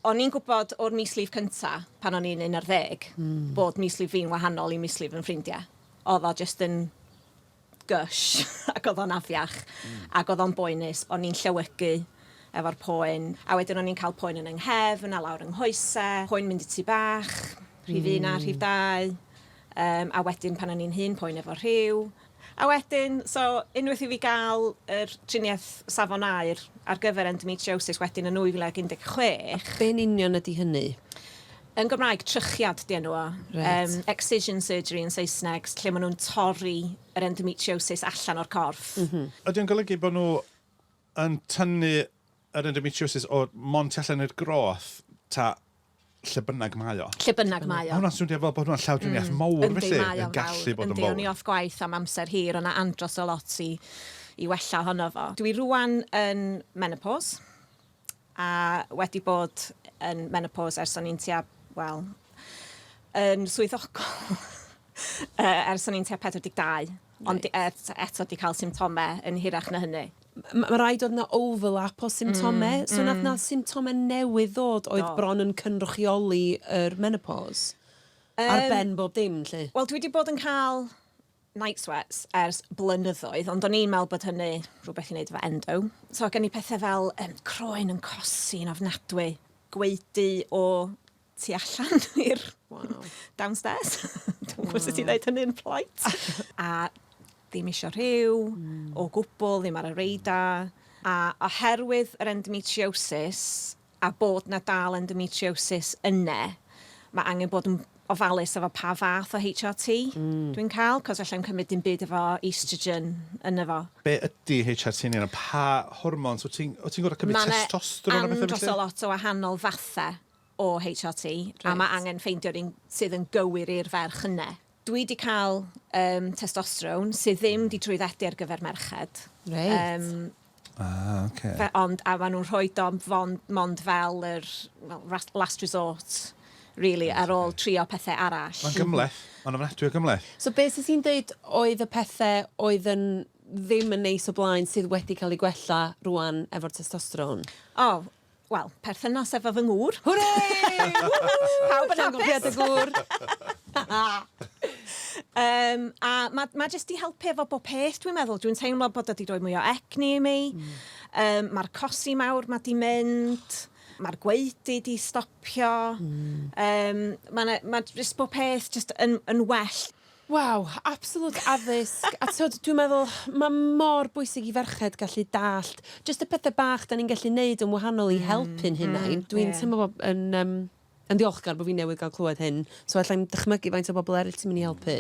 o'n i'n gwybod o'r mislif cynta, pan o'n i'n 11, bod mislif fi'n wahanol i mislif yn ffrindia. Oedd o just yn gush, ac oedd o'n afiach, ac oedd o'n boenus, o'n i'n llewygu efo'r poen, a wedyn o'n i'n cael poen yn nghefn, a lawr yng nghoesau, poen mynd i tu bach, rhif 1 a rhif 2, a wedyn pan o'n i'n hyn, poen efo rhyw. A wedyn, so, unwaith i fi gael yr triniaeth safon aur ar gyfer endometriosis wedyn yn 2016. Be'n union ydy hynny? Yn Gymraeg, trychiad di enw o. Excision surgery yn Saesneg, lle maen nhw'n torri yr endometriosis allan o'r corff. Ydy'n golygu bod nhw yn tynnu yr endometriosis o'r mond tu allan i'r groth, ta lle bynnag mae o? Lle bynnag mae o. Hwna'n swnio fel bod hwnna'n llawdriniaeth mawr felly, yn gallu bod yn fawr. Yndi, o'n i off gwaith am amser hir, o'na andros o lot i wella honno fo. Dwi rwan yn menopause, a wedi bod yn menopause ers o'n i'n tua, wel, yn swyddogol, ers o'n i'n tua 42, ond eto di cael symptomau yn hirach na hynny. Mae rhaid oedd yna overlap o symptomau, so nath na symptomau newydd ddod oedd bron yn cynrychioli yr menopause? Ar ben bob dim, lle? Wel, dwi wedi bod yn cael night sweats ers blynyddoedd, ond o'n i'n meddwl bod hynny rhywbeth i wneud efo endo. So, gen i pethau fel croen yn cosi'n ofnadwy, gweudu o tu allan i'r downstairs. Dwi'n gwybod sut i ddweud hynny'n polite. A ddim eisiau rhyw, o gwbl, ddim ar y radar. A oherwydd yr endometriosis, a bod na dal endometriosis yna, mae angen bod yn ofalus efo pa fath o HRT dwi'n cael, cos allai'n cymryd dim byd efo estrogen yna fo. Be ydy HRT ni? Pa hormons? O ti'n gwybod cymryd testosteron? Mae andros o lot o wahanol fathau o HRT, a mae angen ffeindio'r un sydd yn gywir i'r ferch yna. Dwi wedi cael testosteron sydd ddim wedi trwyddedu ar gyfer merched. Ond a maen nhw'n rhoi dom mond fel yr last resort, really, ar ôl trio pethau arall. Mae'n gymleth. Mae'n ofnadwy o gymleth. So beth sydd ti'n dweud oedd y pethau oedd yn ddim yn neis o blaen sydd wedi cael ei gwella rwan efo'r testosteron? Wel, perthynas efo fy ngŵr. Hwre! Pawb yn hapus. Y gŵr. A mae jyst i helpu efo bob peth, dwi'n meddwl. Dwi'n teimlo bod wedi dod mwy o acne i mi. Mae'r cosi mawr mae di mynd. Mae'r gweudu di stopio. Mae jyst bob peth jyst yn well. Waw, absolute addysg. A dwi'n meddwl, mae mor bwysig i ferched gallu dallt. Just y pethau bach da ni'n gallu neud yn wahanol i helpu'n hynny. Dwi'n teimlo yn diolchgar bod fi'n newydd gael clywed hyn. So allai'n dychmygu faint o bobl eraill sy'n mynd i helpu.